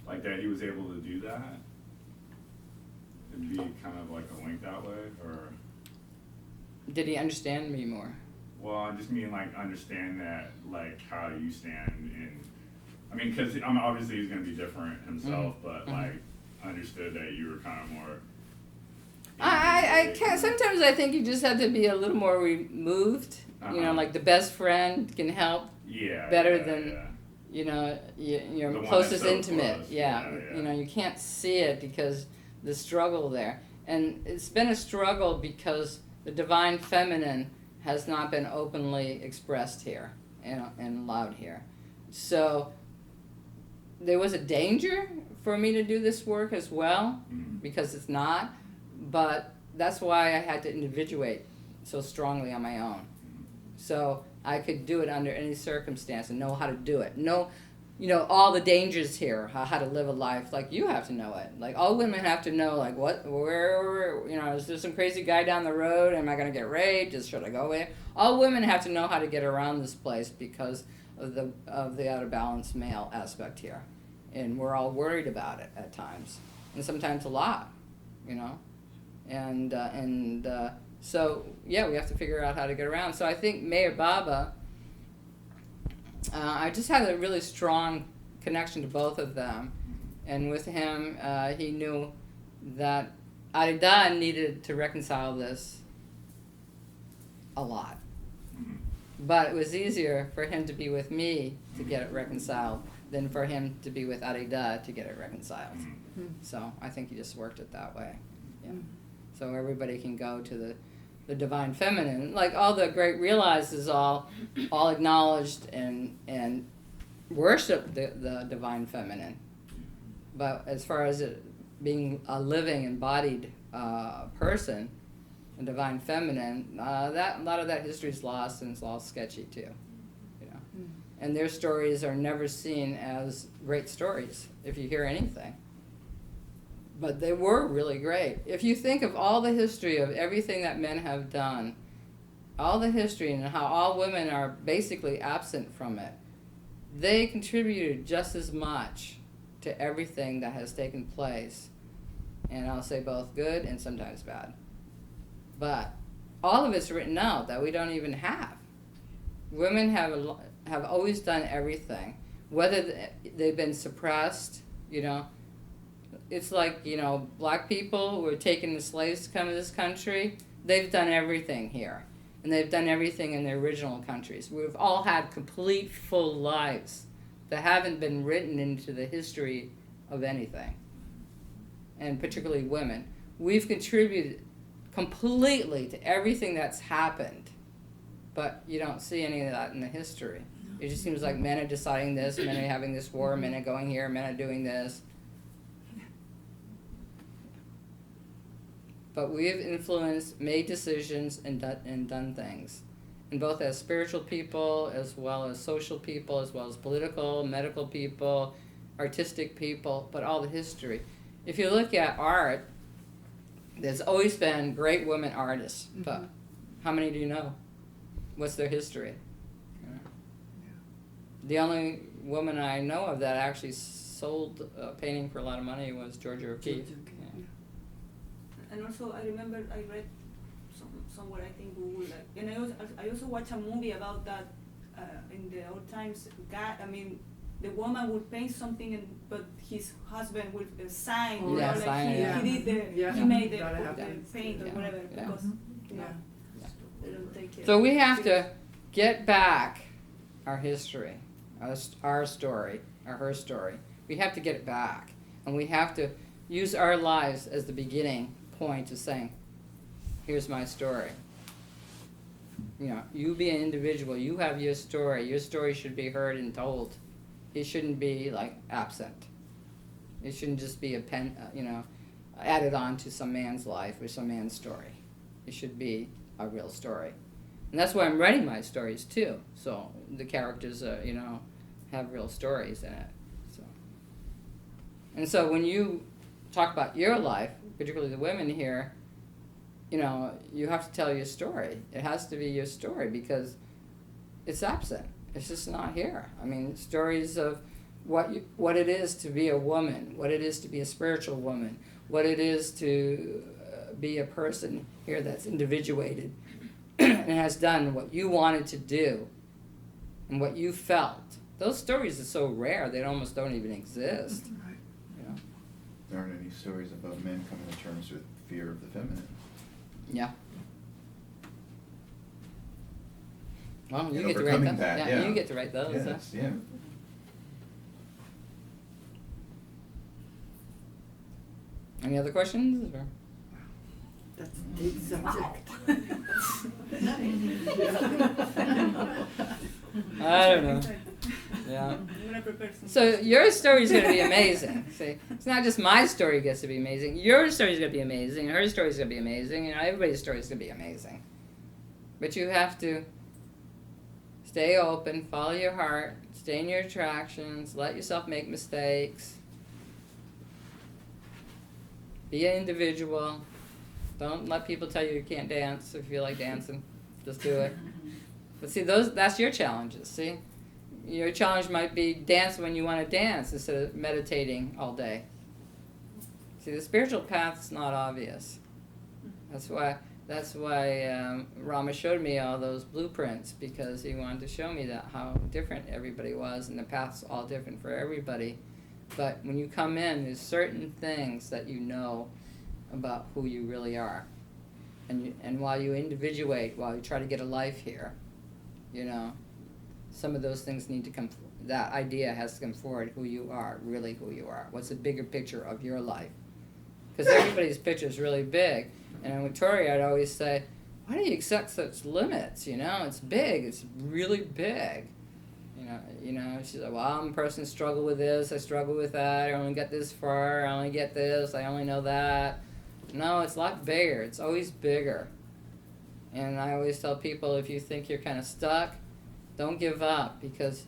Like that he was able to do that? And be kind of like a link that way, or? Did he understand me more? Well, I just mean like understand that, like how you stand in, because obviously he's going to be different himself, but like understood that you were kind of more. I can't. Sometimes I think you just have to be a little more removed. Like the best friend can help better than your The one closest that's so intimate. close. Yeah. You can't see it because the struggle there, and it's been a struggle because the divine feminine has not been openly expressed here and allowed here. So there was a danger for me to do this work as well, because it's not, but that's why I had to individuate so strongly on my own. So I could do it under any circumstance and know how to do it. Know, all the dangers here, how to live a life. Like, you have to know it. Like, all women have to know, like, where, is there some crazy guy down the road? Am I going to get raped? Should I go away? All women have to know how to get around this place because of the out of balance male aspect here. And we're all worried about it at times. And sometimes a lot, And so, yeah, we have to figure out how to get around. So I think Mayor Baba, I just had a really strong connection to both of them. And with him, he knew that Arida needed to reconcile this a lot. But it was easier for him to be with me to get it reconciled than for him to be with Arida to get it reconciled. So I think he just worked it that way. Yeah. So everybody can go to the divine feminine. Like all the great realizers all acknowledged and worshiped the divine feminine. But as far as it being a living, embodied person, the divine feminine, a lot of that history is lost, and it's all sketchy too. And their stories are never seen as great stories, if you hear anything. But they were really great. If you think of all the history of everything that men have done, all the history and how all women are basically absent from it, they contributed just as much to everything that has taken place. And I'll say both good and sometimes bad. But all of it's written out that we don't even have. Women have always done everything. Whether they've been suppressed, you know. It's like, you know, black people who were taking the slaves to come to this country, they've done everything here. And they've done everything in their original countries. We've all had complete, full lives that haven't been written into the history of anything. And particularly women. We've contributed completely to everything that's happened. But you don't see any of that in the history. It just seems like men are deciding this, men are having this war, men are going here, men are doing this. But we have influenced, made decisions, and done things. And both as spiritual people, as well as social people, as well as political, medical people, artistic people, but all the history. If you look at art, there's always been great women artists, but how many do you know? What's their history? The only woman I know of that actually sold a painting for a lot of money was Georgia O'Keeffe. And also, I remember I read somewhere, I think Google, like, and I also watched a movie about that in the old times. The woman would paint something, but his husband would sign. Oh, yeah, like sign, yeah. he made the Gotta paint or Yeah. whatever Yeah. because Yeah. they don't take it. So we have to get back our history, our story, or her story. We have to get it back. And we have to use our lives as the beginning point to saying, here's my story. You know, you be an individual, you have your story should be heard and told. It shouldn't be like absent. It shouldn't just be added on to some man's life or some man's story. It should be a real story. And that's why I'm writing my stories too. So the characters, have real stories in it. And so when you talk about your life, particularly the women here, you have to tell your story. It has to be your story because it's absent. It's just not here. I mean, stories of what it is to be a woman, what it is to be a spiritual woman, what it is to be a person here that's individuated and has done what you wanted to do and what you felt. Those stories are so rare, they almost don't even exist. Right. There aren't any stories about men coming to terms with fear of the feminine. Yeah. Well, you And get to write overcoming those. that, Yeah, yeah. you get to write those. Huh? Yes, yeah. Any other questions? Or? That's a deep subject. I don't know. Yeah. I'm gonna prepare some. So your story is going to be amazing. See, it's not just my story gets to be amazing. Your story is going to be amazing. Her story is going to be amazing. Everybody's story is going to be amazing. But you have to stay open, follow your heart, stay in your attractions, let yourself make mistakes. Be an individual. Don't let people tell you can't dance if you feel like dancing. Just do it. But see, that's your challenges, see? Your challenge might be dance when you want to dance instead of meditating all day. See, the spiritual path's not obvious. That's why Rama showed me all those blueprints, because he wanted to show me that how different everybody was, and the path's all different for everybody. But when you come in, there's certain things that you know about who you really are. And while you individuate, while you try to get a life here, some of those things need to come, that idea has to come forward, who you are, really who you are. What's the bigger picture of your life? Because everybody's picture is really big. And with Tori, I'd always say, why do you accept such limits? It's big, it's really big. She's like, well, I'm a person who struggle with this, I struggle with that, I only get this far, I only get this, I only know that. No, it's a lot bigger, it's always bigger. And I always tell people, if you think you're kind of stuck, don't give up, because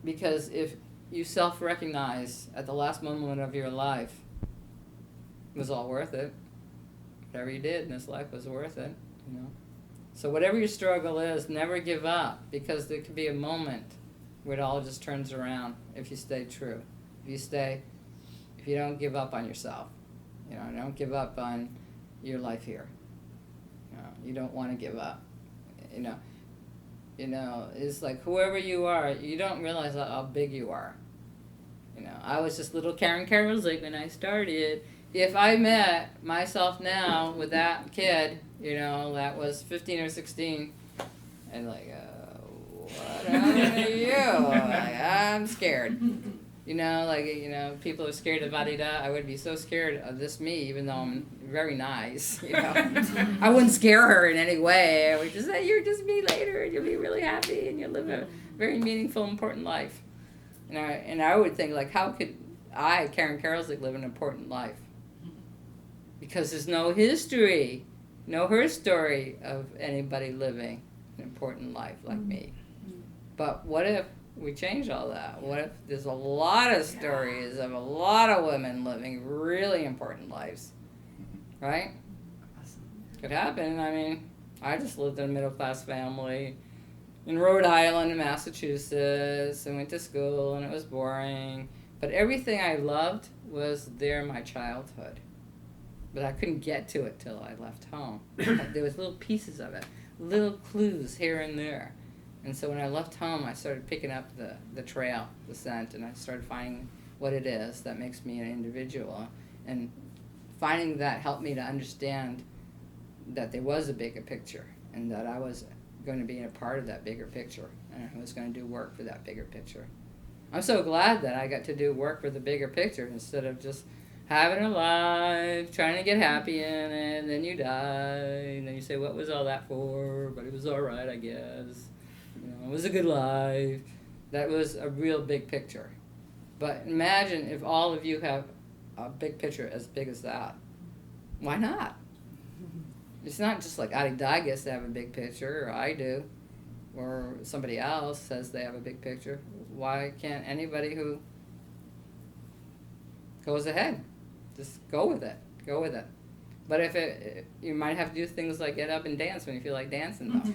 if you self-recognize at the last moment of your life It was all worth it. Whatever you did in this life was worth it, you know. So whatever your struggle is, never give up, because there could be a moment where it all just turns around if you stay true. If you don't give up on yourself, you know, don't give up on your life here. You know, you don't want to give up. You know, it's like whoever you are, you don't realize how big you are. You know, I was just little Karen Karolzik when I started. If I met myself now with that kid, you know, that was 15 or 16, and like, what happened to you? Like, I'm scared. You know, like, you know, people are scared of Adida. I would be so scared of this me, even though I'm very nice, you know. I wouldn't scare her in any way. I would just say, you're just me later, and you'll be really happy, and you'll live a very meaningful, important life. And I would think, like, how could I, Karen Karolzik, live an important life? Because there's no history, no her story of anybody living an important life like me. But what if we change all that? What if there's a lot of stories of a lot of women living really important lives, right? Could happen. I mean, I just lived in a middle-class family in Rhode Island and Massachusetts, and went to school, and it was boring. But everything I loved was there in my childhood. But I couldn't get to it till I left home. There was little pieces of it, little clues here and there. And so when I left home, I started picking up the trail, the scent, and I started finding what it is that makes me an individual. And finding that helped me to understand that there was a bigger picture, and that I was going to be a part of that bigger picture, and I was going to do work for that bigger picture. I'm so glad that I got to do work for the bigger picture instead of just having a life, trying to get happy in it, and then you die, and then you say, what was all that for? But it was all right, I guess. You know, it was a good life. That was a real big picture. But imagine if all of you have a big picture as big as that. Why not? It's not just like Adi Dai gets to have a big picture, or I do, or somebody else says they have a big picture. Why can't anybody who goes ahead just go with it? Go with it. But you might have to do things like get up and dance when you feel like dancing, though.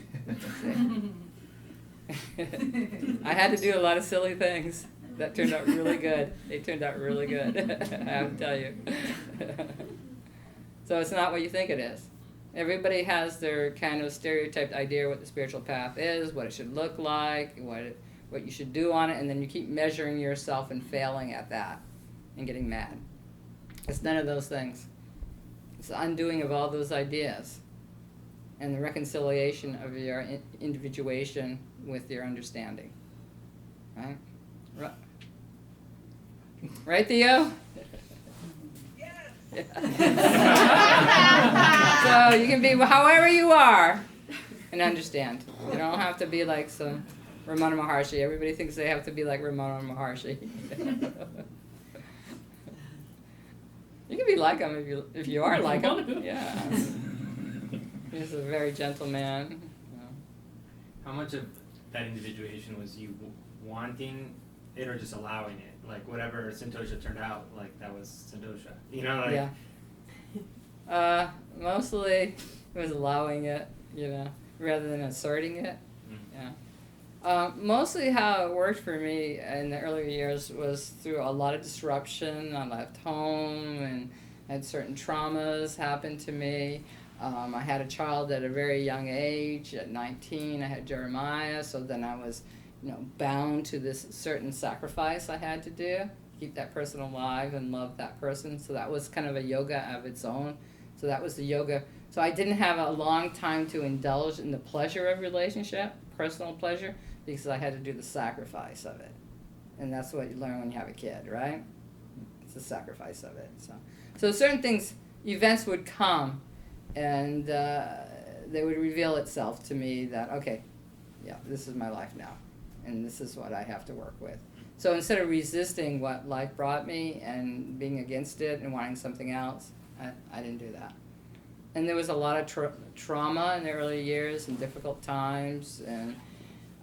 I had to do a lot of silly things that turned out really good. They turned out really good, I have to tell you. So it's not what you think it is. Everybody has their kind of stereotyped idea what the spiritual path is, what it should look like, what you should do on it, and then you keep measuring yourself and failing at that and getting mad. It's none of those things. It's the undoing of all those ideas and the reconciliation of your individuation with your understanding. Right? Right, Theo? Yes. So you can be however you are and understand. You don't have to be like some Ramana Maharshi. Everybody thinks they have to be like Ramana Maharshi. You can be like him if you are like him. Yeah. He's a very gentle man. How much of that individuation was you wanting it or just allowing it? Like whatever Santosha turned out, like that was Santosha. You know, like yeah. Mostly it was allowing it, you know, rather than asserting it. Yeah. Mostly how it worked for me in the earlier years was through a lot of disruption. I left home and had certain traumas happen to me. I had a child at a very young age. At 19, I had Jeremiah, so then I was, bound to this certain sacrifice I had to do, keep that person alive and love that person. So that was kind of a yoga of its own. So that was the yoga. So I didn't have a long time to indulge in the pleasure of relationship, personal pleasure, because I had to do the sacrifice of it. And that's what you learn when you have a kid, right? It's the sacrifice of it. So certain things, events would come, and they would reveal itself to me that, okay, yeah, this is my life now, and this is what I have to work with. So instead of resisting what life brought me and being against it and wanting something else, I didn't do that. And there was a lot of trauma in the early years and difficult times, and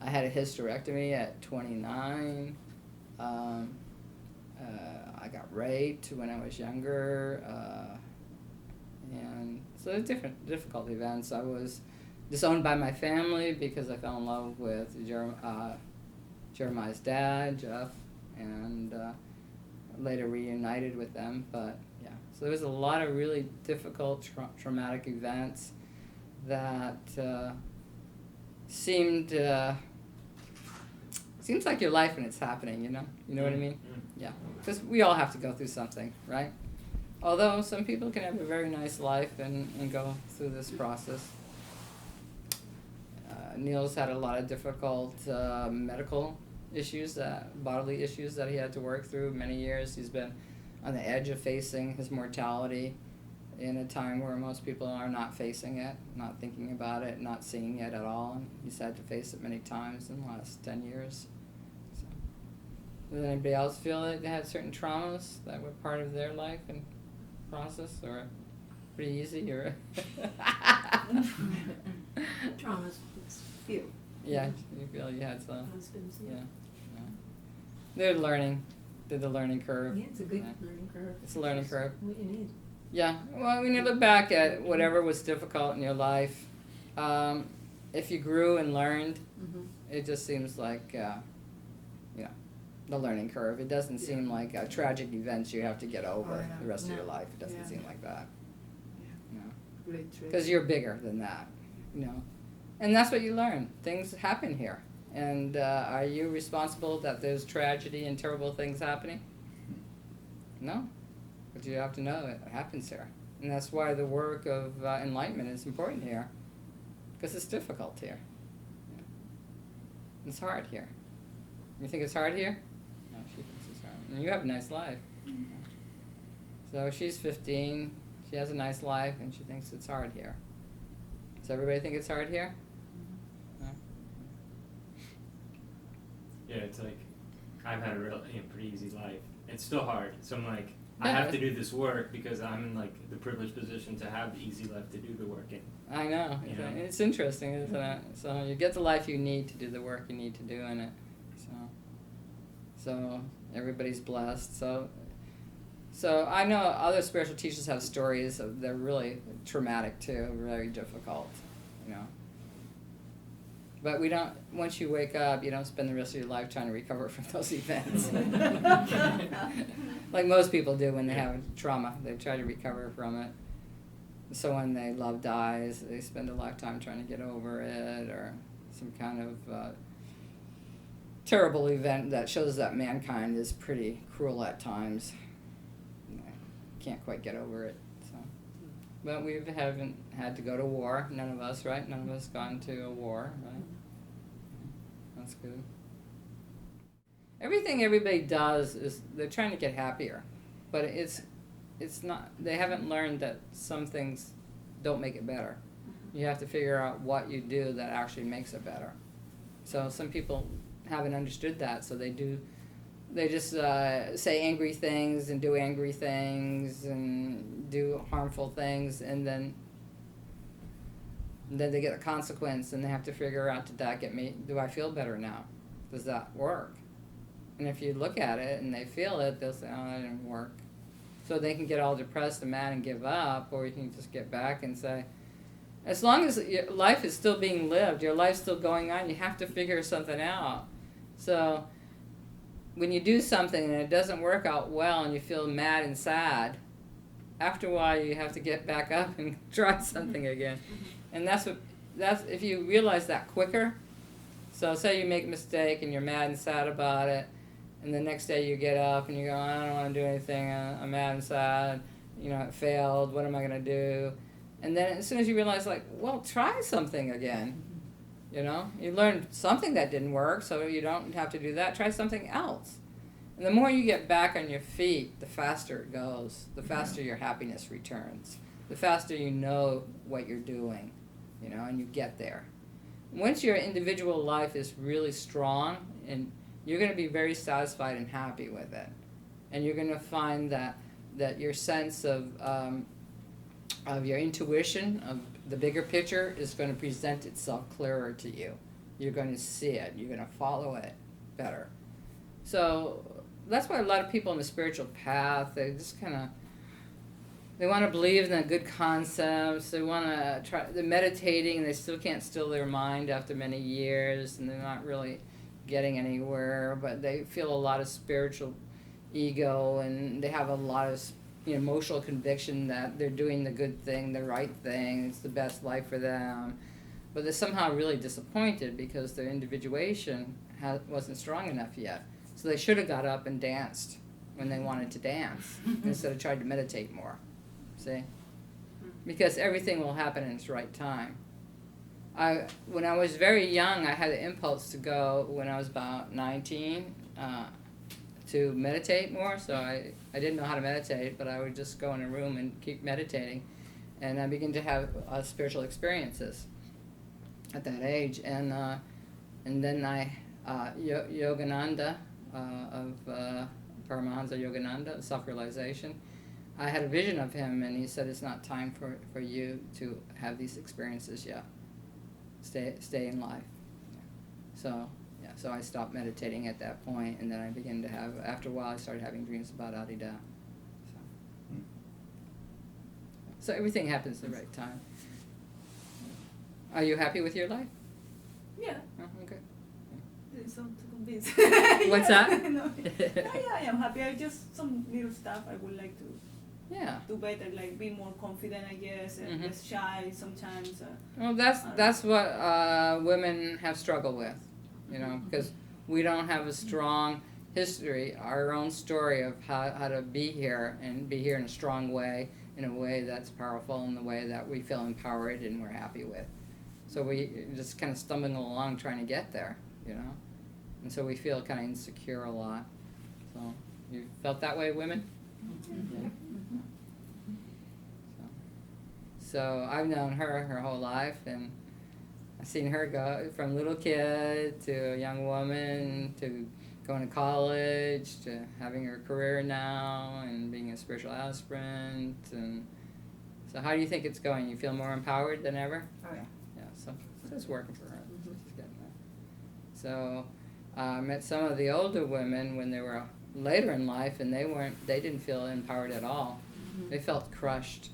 I had a hysterectomy at 29. I got raped when I was younger. And so there's different difficult events. I was disowned by my family because I fell in love with Jeremiah's dad, Jeff, and later reunited with them. But yeah, so there was a lot of really difficult, traumatic events that seems like your life when it's happening. You know what I mean? Yeah, because we all have to go through something, right? Although some people can have a very nice life and go through this process. Neil's had a lot of difficult medical issues, bodily issues that he had to work through many years. He's been on the edge of facing his mortality in a time where most people are not facing it, not thinking about it, not seeing it at all. And he's had to face it many times in the last 10 years. So, does anybody else feel that they had certain traumas that were part of their life and process, or pretty easy, or Traumas, it's few. yeah, you feel you had some. Husbands, Yeah. They're learning. They're the learning curve. Yeah, it's a good Yeah. learning curve. It's a learning curve. What you need. Yeah. Well, when you look back at whatever was difficult in your life, if you grew and learned, it just seems like, the learning curve. It doesn't seem like tragic events you have to get over the rest of your life. It doesn't seem like that. Great trip. Because you're bigger than that, And that's what you learn. Things happen here. And are you responsible that there's tragedy and terrible things happening? No. But you have to know it happens here. And that's why the work of enlightenment is important here. Because it's difficult here. It's hard here. You think it's hard here? No, she thinks it's hard. And you have a nice life. So she's 15. She has a nice life, and she thinks it's hard here. Does everybody think it's hard here? No? Yeah, it's like I've had a real pretty easy life. It's still hard, so I'm like I have to do this work because I'm in like the privileged position to have the easy life to do the work in. I know. It's interesting, isn't it? So you get the life you need to do the work you need to do in it. So everybody's blessed. So I know other spiritual teachers have stories of they're really traumatic too, very difficult, But we don't. Once you wake up, you don't spend the rest of your life trying to recover from those events, like most people do when they have trauma. They try to recover from it. So when they love dies, they spend a lifetime trying to get over it, or some kind of terrible event that shows that mankind is pretty cruel at times. Can't quite get over it. So, but we haven't had to go to war. None of us, right? None of us gone to a war, right? That's good. Everything everybody does is they're trying to get happier, but it's not. They haven't learned that some things don't make it better. You have to figure out what you do that actually makes it better. So some people haven't understood that, so they just say angry things and do angry things and do harmful things, and then they get a consequence, and they have to figure out, did that get me? Do I feel better now? Does that work? And if you look at it and they feel it, they'll say, oh, that didn't work. So they can get all depressed and mad and give up, or you can just get back and say, as long as your life is still being lived, your life's still going on, you have to figure something out. So when you do something and it doesn't work out well and you feel mad and sad, after a while you have to get back up and try something again. And that's if you realize that quicker. So say you make a mistake and you're mad and sad about it, and the next day you get up and you go, I don't want to do anything, I'm mad and sad, it failed, what am I going to do? And then as soon as you realize, well, try something again. You learned something that didn't work, so you don't have to do that. Try something else. And the more you get back on your feet, the faster it goes. The faster your happiness returns. The faster you know what you're doing, and you get there. Once your individual life is really strong, and you're going to be very satisfied and happy with it. And you're going to find that your sense of your intuition, of the bigger picture, is going to present itself clearer to you. You're going to see it. You're going to follow it better. So that's why a lot of people on the spiritual path, they just kind of They want to believe in the good concepts. They want to try. They're meditating. They still can't still their mind after many years, and they're not really getting anywhere. But they feel a lot of spiritual ego, and they have a lot of emotional conviction that they're doing the good thing, the right thing. It's the best life for them. But they're somehow really disappointed because their individuation wasn't strong enough yet. So they should have got up and danced when they wanted to dance instead of tried to meditate more. See? Because everything will happen in its right time. When I was very young, I had the impulse to go, when I was about 19, to meditate more. So I didn't know how to meditate, but I would just go in a room and keep meditating. And I began to have spiritual experiences at that age. And then Yogananda of Paramahansa Yogananda, self-realization, I had a vision of him, and he said, it's not time for you to have these experiences yet. Stay in life. So I stopped meditating at that point, and then I began to have, after a while, I started having dreams about Adida. So everything happens at the right time. Are you happy with your life? Yeah. Oh, okay. There's some to convince. What's that? No. I am happy. I just, some little stuff I would like to do better, like be more confident, I guess, and less shy sometimes. Well, that's what women have struggled with, because we don't have a strong history, our own story of how to be here and be here in a strong way, in a way that's powerful, in the way that we feel empowered and we're happy with. So we just kind of stumbling along trying to get there, and so we feel kind of insecure a lot. So you felt that way, women? Yeah. So I've known her whole life, and I've seen her go from little kid to a young woman to going to college to having her career now and being a spiritual aspirant. And so how do you think it's going? You feel more empowered than ever? Oh, yeah. Yeah, so it's working for her. She's getting there. So I met some of the older women when they were later in life, and they didn't feel empowered at all. They felt crushed.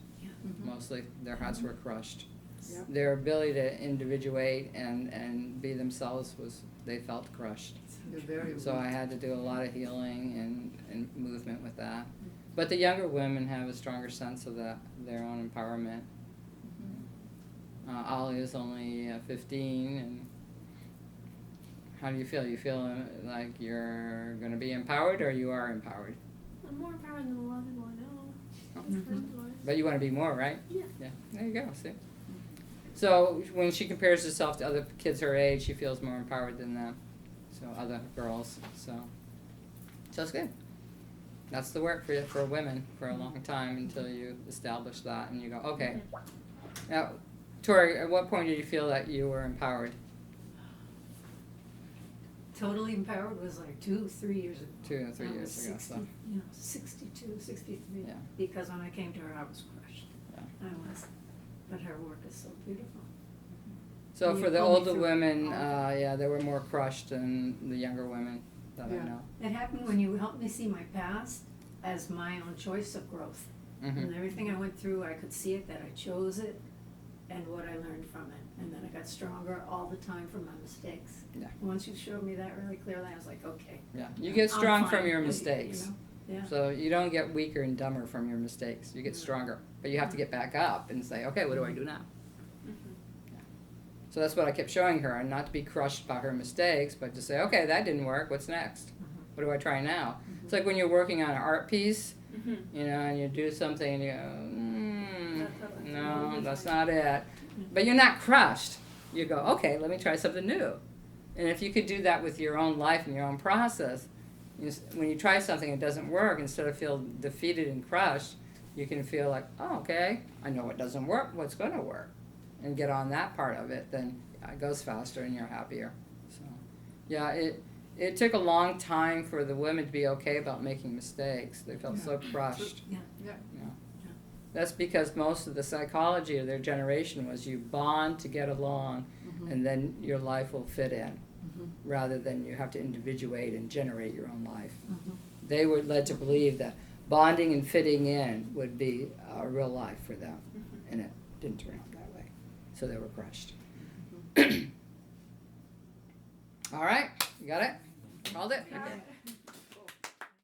Mostly their hearts were crushed. Yep. Their ability to individuate and be themselves they felt crushed. You're very So I had to do a lot of healing and movement with that. But the younger women have a stronger sense of their own empowerment. Ollie is only 15, and how do you feel? You feel like you're going to be empowered, or you are empowered? I'm more empowered than a lot of people I know. But you want to be more, right? Yeah. Yeah. There you go. See. So when she compares herself to other kids her age, she feels more empowered than them. So other girls. So it's good. That's the work for women for a long time until you establish that and you go, okay. Now, Tori, at what point did you feel that you were empowered? totally empowered was like 2-3 years ago. 2 or 3 I years was ago. 60, So. 62, 63. Yeah. Because when I came to her, I was crushed. Yeah. I was. But her work is so beautiful. So And for you the pull me older through women, all of they were more crushed than the younger women that I know. It happened when you helped me see my past as my own choice of growth. Mm-hmm. And everything I went through, I could see it, that I chose it, and what I learned from it. And then I got stronger all the time from my mistakes. Yeah. Once you showed me that really clearly, I was like, okay. Yeah, you get I'm strong fine, from your you mistakes. know? Yeah. So you don't get weaker and dumber from your mistakes. You get stronger, but you have to get back up and say, okay, what do I do now? Yeah. So that's what I kept showing her, and not to be crushed by her mistakes, but to say, okay, that didn't work. What's next? What do I try now? It's like when you're working on an art piece, you know, and you do something and you go, no, that's not it. But you're not crushed. You go, okay, let me try something new. And if you could do that with your own life and your own process, when you try something and it doesn't work, instead of feel defeated and crushed, you can feel like, oh, okay, I know what doesn't work, what's going to work. And get on that part of it, then it goes faster and you're happier. So, yeah, it took a long time for the women to be okay about making mistakes. They felt so crushed. Yeah. You know. That's because most of the psychology of their generation was you bond to get along, and then your life will fit in, rather than you have to individuate and generate your own life. They were led to believe that, bonding and fitting in would be real life for them, and it didn't turn out that way, so they were crushed. All right, you got it? Called it? Okay.